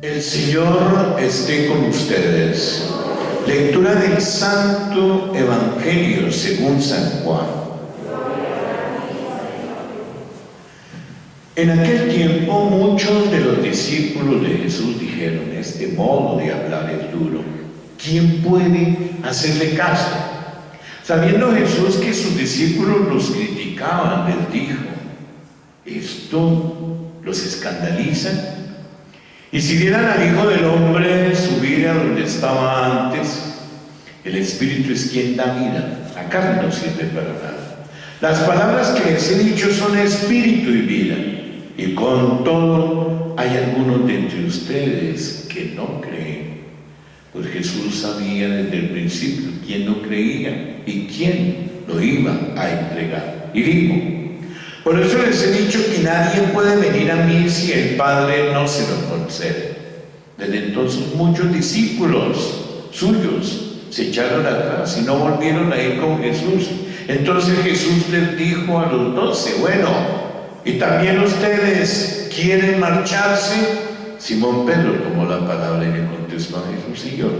El Señor esté con ustedes. Lectura del Santo Evangelio según San Juan. En aquel tiempo muchos de los discípulos de Jesús dijeron: este modo de hablar es duro. ¿Quién puede hacerle caso? Sabiendo Jesús que sus discípulos los criticaban, les dijo: ¿esto los escandaliza? Y si vieran al Hijo del Hombre subir a donde estaba antes, el Espíritu es quien da vida, la carne no sirve para nada. Las palabras que les he dicho son espíritu y vida, y con todo hay algunos de entre ustedes que no creen. Pues Jesús sabía desde el principio quién no creía y quién lo iba a entregar. Y dijo: por eso les he dicho que nadie puede venir a mí si el Padre no se lo concede. Desde entonces muchos discípulos suyos se echaron atrás y no volvieron a ir con Jesús. Entonces Jesús les dijo a los 12: bueno, ¿y también ustedes quieren marcharse? Simón Pedro tomó la palabra y le contestó a Jesús: Señor,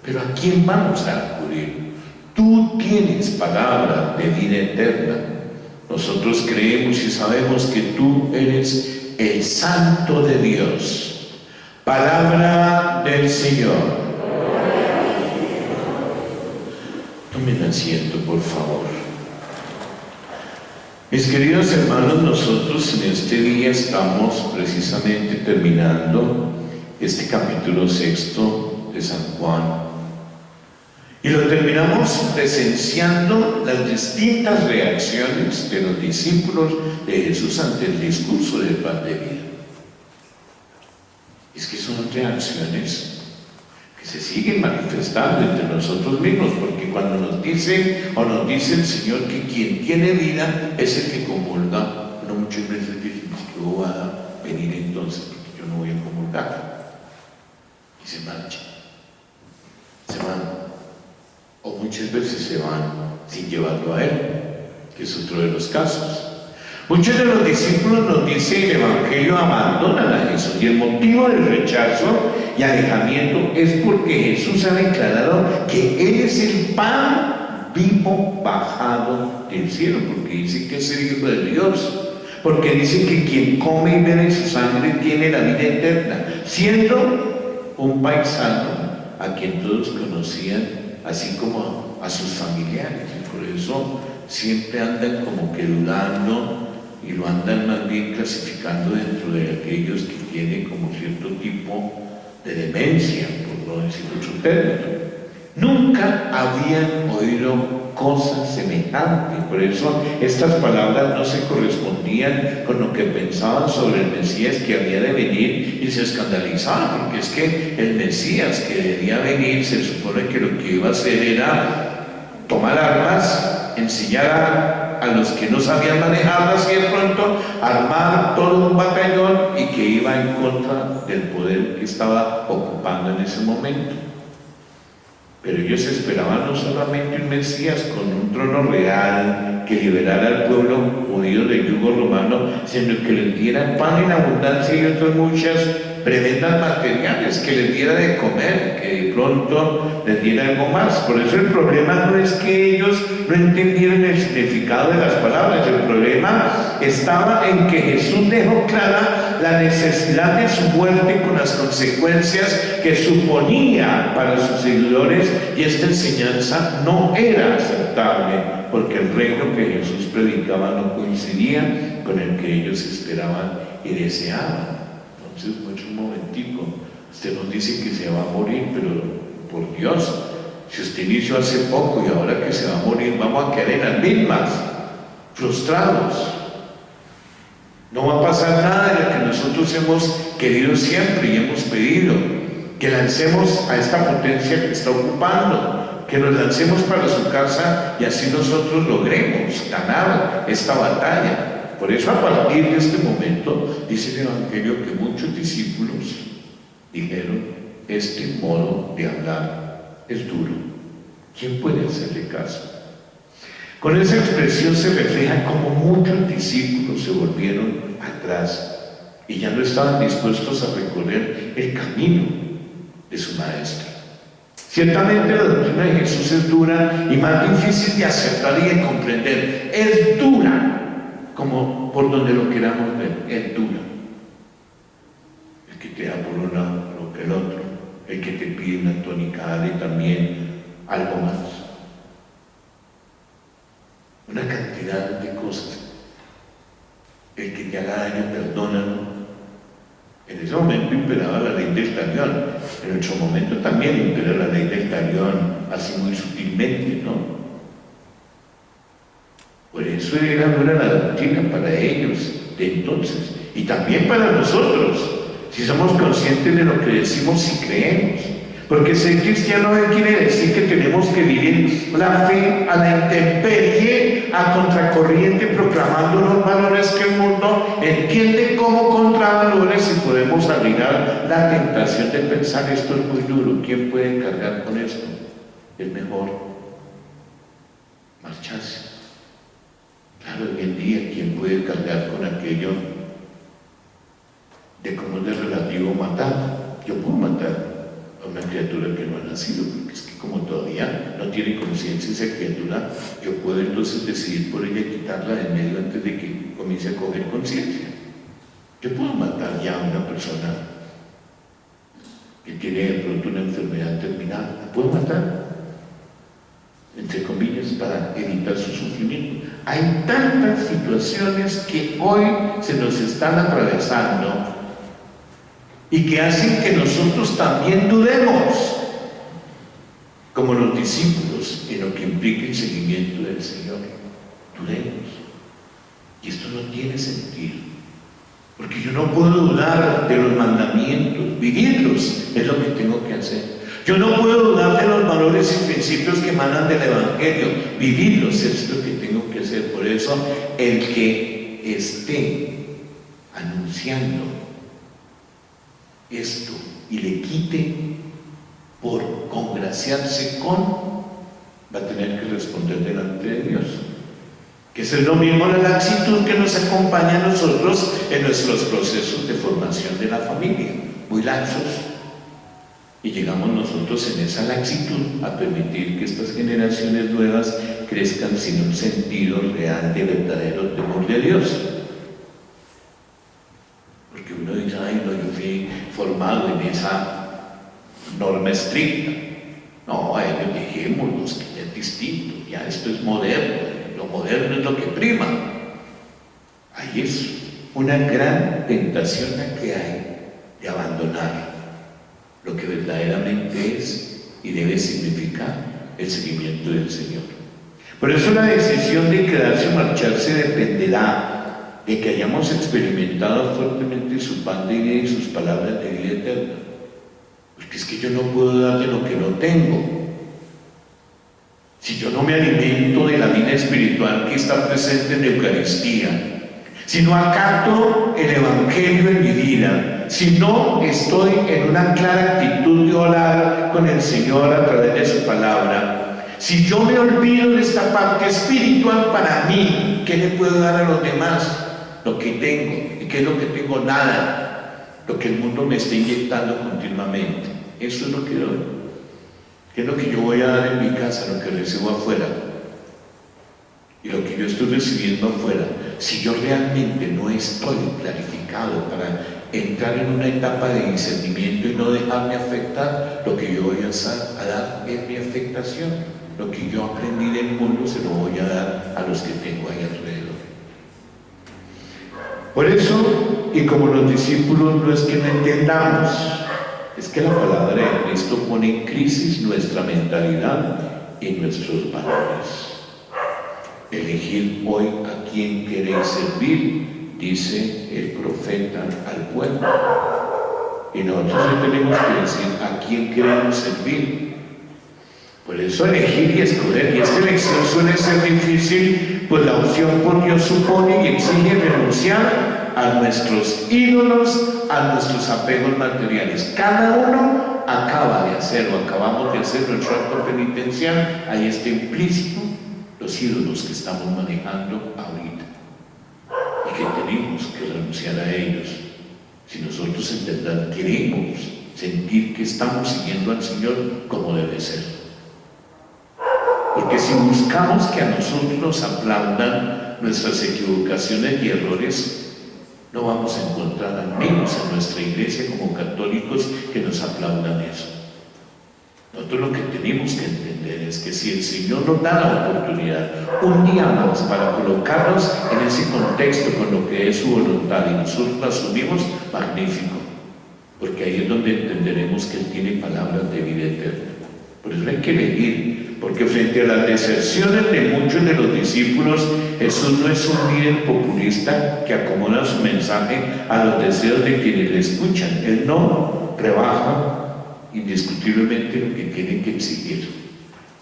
¿pero a quién vamos a acudir? Tú tienes palabra de vida eterna. Nosotros creemos y sabemos que tú eres el Santo de Dios. Palabra del Señor. Tomen asiento, por favor. Mis queridos hermanos, nosotros en este día estamos precisamente terminando este capítulo 6 de San Juan. Y lo terminamos presenciando las distintas reacciones de los discípulos de Jesús ante el discurso del pan de vida. Es que son reacciones que se siguen manifestando entre nosotros mismos, porque cuando nos dice el Señor que quien tiene vida es el que comulga, bueno, muchas veces dicen: yo voy a venir entonces porque yo no voy a comulgar. Y se marchan, se van. O muchas veces se van sin llevarlo a Él, que es otro de los casos. Muchos de los discípulos, nos dice el Evangelio, abandonan a Jesús, y el motivo del rechazo y alejamiento es porque Jesús ha declarado que Él es el pan vivo bajado del cielo, porque dice que es el Hijo de Dios, porque dice que quien come y bebe su sangre tiene la vida eterna, siendo un paisano a quien todos conocían, así como a sus familiares, y por eso siempre andan como que dudando y lo andan más bien clasificando dentro de aquellos que tienen como cierto tipo de demencia, por no decir otro término. Nunca habían oído cosas semejantes, por eso estas palabras no se correspondían con lo que pensaban sobre el Mesías que había de venir, y se escandalizaban, porque es que el Mesías que debía venir se supone que lo que iba a hacer era tomar armas, enseñar a los que no sabían manejarlas y de pronto armar todo un batallón, y que iba en contra del poder que estaba ocupando en ese momento. Pero ellos esperaban no solamente un Mesías con un trono real que liberara al pueblo judío del yugo romano, sino que les diera pan en abundancia y otras muchas prebendas materiales, que les diera de comer, que de pronto les diera algo más. Por eso el problema no es que ellos no entendieran el significado de las palabras, el problema estaba en que Jesús dejó clara la necesidad de su muerte con las consecuencias que suponía para sus seguidores, y esta enseñanza no era aceptable, porque el reino que Jesús predicaba no coincidía con el que ellos esperaban y deseaban. Entonces, un momentico, usted nos dice que se va a morir, pero por Dios, si usted inició hace poco y ahora que se va a morir, vamos a quedar en las mismas, frustrados. No va a pasar nada de lo que nosotros hemos querido siempre y hemos pedido: que lancemos a esta potencia que está ocupando, que nos lancemos para su casa y así nosotros logremos ganar esta batalla. Por eso, a partir de este momento, dice el Evangelio que muchos discípulos dijeron: este modo de hablar es duro. ¿Quién puede hacerle caso? Con esa expresión se refleja cómo muchos discípulos se volvieron atrás y ya no estaban dispuestos a recorrer el camino de su maestro. Ciertamente la doctrina de Jesús es dura y más difícil de aceptar y de comprender. Es dura, como por donde lo queramos ver, es dura. El que te da por un lado, lo que el otro, el que te pide una tónica, dale también algo más. Una cantidad de cosas. El que te haga daño, perdónalo. En ese momento imperaba la ley del talión. En otro momento también impera la ley del talión, así muy sutilmente, ¿no? Por eso era dura la doctrina para ellos de entonces y también para nosotros, si somos conscientes de lo que decimos y creemos. Porque ser cristiano quiere decir que tenemos que vivir la fe a la intemperie, a contracorriente, proclamando los valores que el mundo entiende como contravalores, y podemos abrigar la tentación de pensar: esto es muy duro, ¿quién puede cargar con esto? Es mejor marcharse. Claro, hoy en día, ¿quién puede cargar con aquello de cómo es de relativo matar? Yo puedo matar a una criatura que no ha nacido, porque es que como todavía no tiene conciencia esa criatura, yo puedo entonces decidir por ella quitarla de medio antes de que comience a coger conciencia. Yo puedo matar ya a una persona que tiene de pronto una enfermedad terminal, la puedo matar, entre comillas, para evitar su sufrimiento. Hay tantas situaciones que hoy se nos están atravesando y que hacen que nosotros también dudemos, como los discípulos, en lo que implica el seguimiento del Señor. Dudemos. Y esto no tiene sentido, porque yo no puedo dudar de los mandamientos, vivirlos es lo que tengo que hacer. Yo no puedo dudar de los valores y principios que emanan del Evangelio, vivirlos es lo que tengo que hacer. Por eso, el que esté anunciando esto y le quite por congraciarse con, va a tener que responder delante de Dios, que es lo mismo la laxitud que nos acompaña a nosotros en nuestros procesos de formación de la familia, muy laxos, y llegamos nosotros en esa laxitud a permitir que estas generaciones nuevas crezcan sin un sentido real de verdadero temor de Dios. Porque uno dice: ay, no, yo fui formado en esa norma estricta. No, a ellos dejémoslos, que ya es distinto, ya esto es moderno, lo moderno es lo que prima. Ahí es una gran tentación la que hay de abandonar lo que verdaderamente es y debe significar el seguimiento del Señor. Por eso la decisión de quedarse o marcharse dependerá de que hayamos experimentado fuertemente su pan de vida y sus palabras de vida eterna. Porque es que yo no puedo dar de lo que no tengo. Si yo no me alimento de la vida espiritual que está presente en la Eucaristía, si no acato el Evangelio en mi vida, si no estoy en una clara actitud de orar con el Señor a través de su palabra, si yo me olvido de esta parte espiritual para mí, ¿qué le puedo dar a los demás? Lo que tengo. ¿Y qué es lo que tengo? Nada. Lo que el mundo me está inyectando continuamente. Eso es lo que doy. ¿Qué es lo que yo voy a dar en mi casa? Lo que recibo afuera. Y lo que yo estoy recibiendo afuera. Si yo realmente no estoy clarificado para entrar en una etapa de discernimiento y no dejarme afectar, lo que yo voy a dar es mi afectación. Lo que yo aprendí del mundo se lo voy a dar a los que tengo ahí alrededor. Por eso, y como los discípulos, no es que no entendamos, es que la palabra de Cristo pone en crisis nuestra mentalidad y nuestros valores. Elegir hoy a quién queréis servir, dice el profeta al pueblo. Y nosotros hoy tenemos que decir a quién queremos servir. Por eso elegir y escoger, y esta elección suele ser difícil, pues la opción por Dios supone y exige renunciar a nuestros ídolos, a nuestros apegos materiales. Cada uno acaba de hacer o acabamos de hacer nuestro acto penitencial, ahí está implícito los ídolos que estamos manejando ahorita y que tenemos que renunciar a ellos Si nosotros en verdad queremos sentir que estamos siguiendo al Señor como debe ser. Porque si buscamos que a nosotros nos aplaudan nuestras equivocaciones y errores, no vamos a encontrar, al menos en nuestra iglesia como católicos, que nos aplaudan eso. Nosotros lo que tenemos que entender es que si el Señor nos da la oportunidad un día más para colocarnos en ese contexto con lo que es su voluntad y nosotros lo asumimos, magnífico, porque ahí es donde entenderemos que Él tiene palabras de vida eterna. Por eso hay que elegir, porque frente a las deserciones de muchos de los discípulos, Jesús no es un líder populista que acomoda su mensaje a los deseos de quienes le escuchan. Él no rebaja indiscutiblemente lo que tienen que exigir.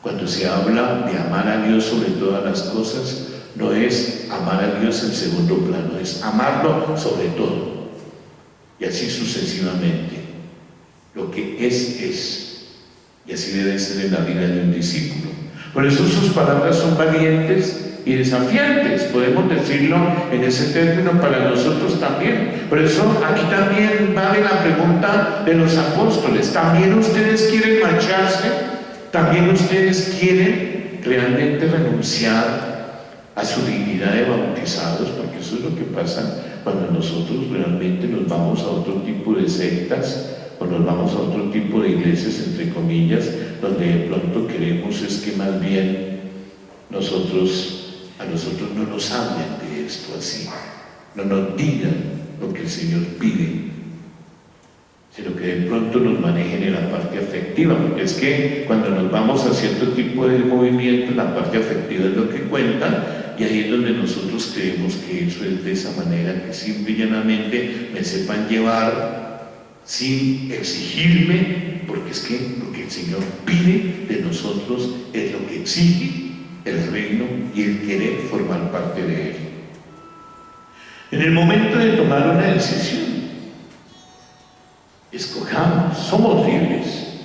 Cuando se habla de amar a Dios sobre todas las cosas, no es amar a Dios en segundo plano, es amarlo sobre todo. Y así sucesivamente. Lo que es. Y así debe ser en la vida de un discípulo. Por eso sus palabras son valientes y desafiantes, podemos decirlo en ese término para nosotros también. Por eso aquí también vale la pregunta de los apóstoles: ¿también ustedes quieren marcharse? ¿También ustedes quieren realmente renunciar a su dignidad de bautizados? Porque eso es lo que pasa cuando nosotros realmente nos vamos a otro tipo de sectas o nos vamos a otro tipo de iglesias, entre comillas, donde de pronto queremos es que más bien a nosotros no nos hablen de esto así, no nos digan lo que el Señor pide, sino que de pronto nos manejen en la parte afectiva, porque es que cuando nos vamos a cierto tipo de movimiento, la parte afectiva es lo que cuenta, y ahí es donde nosotros creemos que eso es de esa manera, que simple y llanamente me sepan llevar sin exigirme, porque es que lo que el Señor pide de nosotros es lo que exige el reino y el querer formar parte de él. En el momento de tomar una decisión, escojamos, somos libres.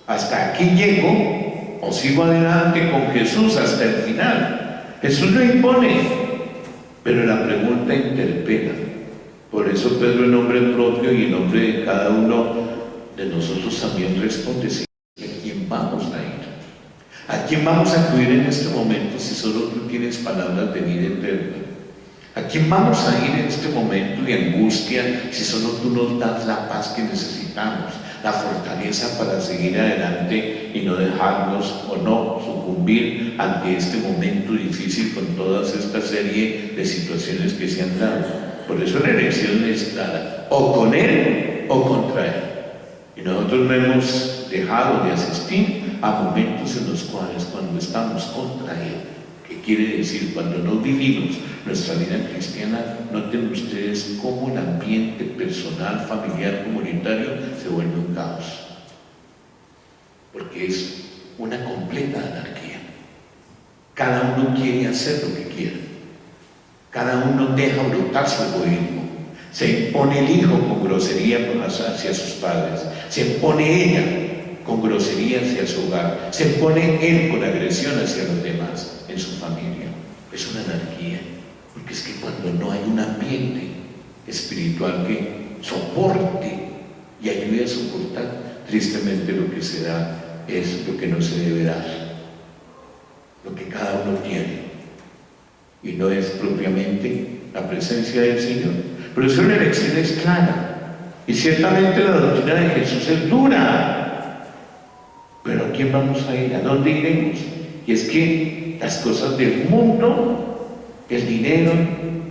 Hasta aquí llego o sigo adelante con Jesús hasta el final. Jesús lo impone, pero la pregunta interpela. Por eso Pedro, en nombre propio y en nombre de cada uno de nosotros, también responde: sí, ¿a quién vamos a ir? ¿A quién vamos a acudir en este momento si solo tú tienes palabras de vida eterna? ¿A quién vamos a ir en este momento de angustia si solo tú nos das la paz que necesitamos, la fortaleza para seguir adelante y no dejarnos o no sucumbir ante este momento difícil con toda esta serie de situaciones que se han dado? Por eso la elección es clara: o con Él o contra Él. Y nosotros no hemos dejado de asistir a momentos en los cuales, cuando estamos contra Él, que quiere decir cuando no vivimos nuestra vida cristiana, noten ustedes cómo el ambiente personal, familiar, comunitario se vuelve un caos, porque es una completa anarquía. Cada uno quiere hacer lo que quiere, cada uno deja brotar su egoísmo. Se impone el hijo con grosería hacia sus padres, se impone ella con grosería hacia su hogar, se impone él con agresión hacia los demás en su familia. Es una anarquía, porque es que cuando no hay un ambiente espiritual que soporte y ayude a soportar, tristemente lo que se da es lo que no se debe dar, lo que cada uno tiene, y no es propiamente la presencia del Señor. Por eso la elección es clara, y ciertamente la doctrina de Jesús es dura, pero ¿a quién vamos a ir? ¿A dónde iremos? Y es que las cosas del mundo, el dinero,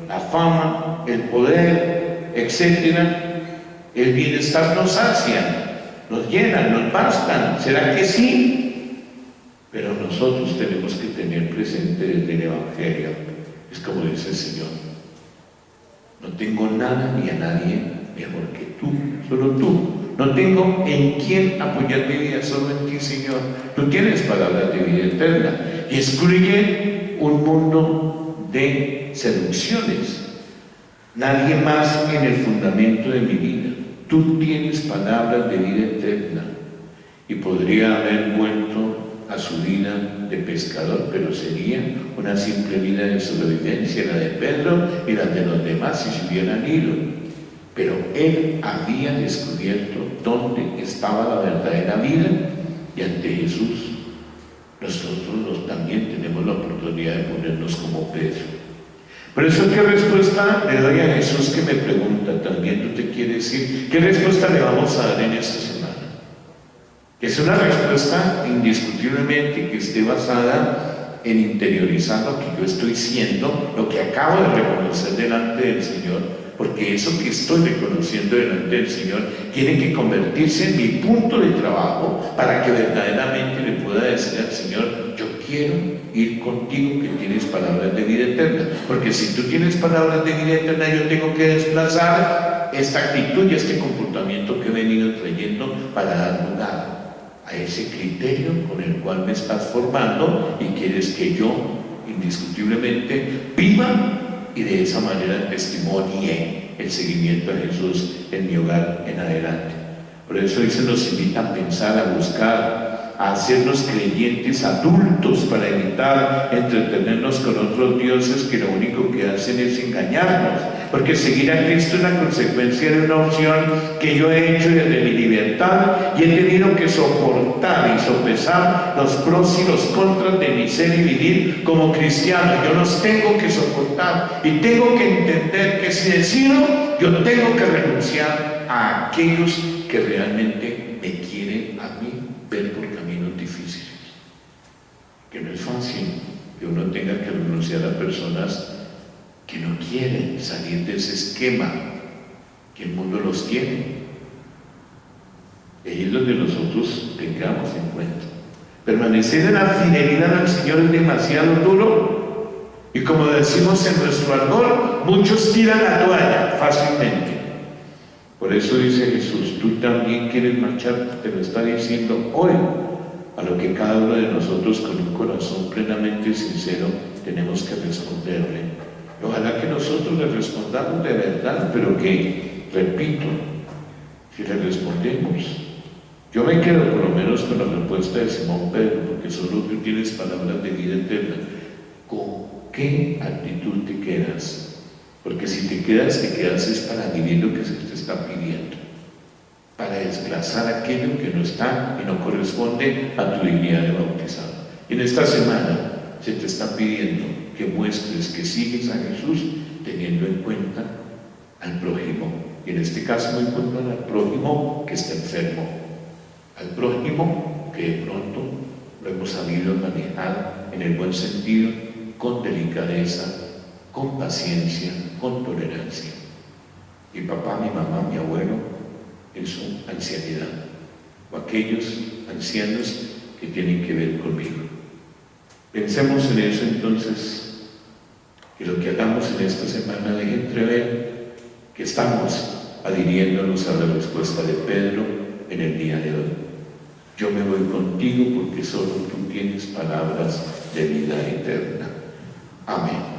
la fama, el poder, etcétera, el bienestar nos sacian, nos llenan, nos bastan. ¿Será que sí? Pero nosotros tenemos que tener presente desde el Evangelio, es como dice el Señor: no tengo nada ni a nadie mejor que tú, solo tú. No tengo en quién apoyar mi vida, solo en ti, Señor. Tú tienes palabras de vida eterna. Y excluye un mundo de seducciones. Nadie más en el fundamento de mi vida. Tú tienes palabras de vida eterna. Y podría haber vuelto a su vida de pescador, pero sería una simple vida de sobrevivencia, la de Pedro y la de los demás, si se hubieran ido. pero él había descubierto dónde estaba la verdadera vida, y ante Jesús nosotros también tenemos la oportunidad de ponernos como Pedro. Por eso, ¿qué respuesta le doy a Jesús que me pregunta? También tú te quieres ir. ¿Qué respuesta le vamos a dar en esta semana? Es una respuesta indiscutiblemente que esté basada en interiorizar lo que yo estoy siendo, lo que acabo de reconocer delante del Señor, porque eso que estoy reconociendo delante del Señor tiene que convertirse en mi punto de trabajo para que verdaderamente le pueda decir al Señor: yo quiero ir contigo, que tienes palabras de vida eterna, porque si tú tienes palabras de vida eterna, yo tengo que desplazar esta actitud y este comportamiento que he venido trayendo para dar lugar a ese criterio con el cual me estás formando y quieres que yo indiscutiblemente viva y de esa manera testimonie el seguimiento a Jesús en mi hogar en adelante. Por eso hoy se nos invita a pensar, a buscar, a hacernos creyentes adultos para evitar entretenernos con otros dioses que lo único que hacen es engañarnos, porque seguir a Cristo es la consecuencia de una opción que yo he hecho desde mi libertad y he tenido que soportar y sopesar los pros y los contras de mi ser y vivir como cristiano. Yo los tengo que soportar y tengo que entender que si decido, yo tengo que renunciar a aquellos que realmente me quieren a mí ver por caminos difíciles, que no es fácil que uno tenga que renunciar a personas que no quieren salir de ese esquema que el mundo los tiene. Ahí es donde nosotros tengamos en cuenta. Permanecer en la fidelidad al Señor es demasiado duro, y como decimos en nuestro argot, muchos tiran la toalla fácilmente. Por eso dice Jesús: tú también quieres marchar, te lo está diciendo hoy, a lo que cada uno de nosotros con un corazón plenamente sincero tenemos que responderle. Ojalá que nosotros le respondamos de verdad, pero que, repito, si le respondemos, yo me quedo por lo menos con la respuesta de Simón Pedro, porque solo tú tienes palabras de vida eterna. ¿Con qué actitud te quedas? Porque si te quedas es para vivir lo que se te está pidiendo, para desplazar aquello que no está y no corresponde a tu dignidad de bautizado. En esta semana se te está pidiendo que muestres que sigues a Jesús teniendo en cuenta al prójimo, y en este caso muy puntual al prójimo que está enfermo, al prójimo que de pronto lo hemos sabido manejar en el buen sentido, con delicadeza, con paciencia, con tolerancia. Mi papá, mi mamá, mi abuelo en su ancianidad, o aquellos ancianos que tienen que ver conmigo. Pensemos en eso entonces, y lo que hagamos en esta semana deje entrever que estamos adhiriéndonos a la respuesta de Pedro en el día de hoy. Yo me voy contigo porque solo tú tienes palabras de vida eterna. Amén.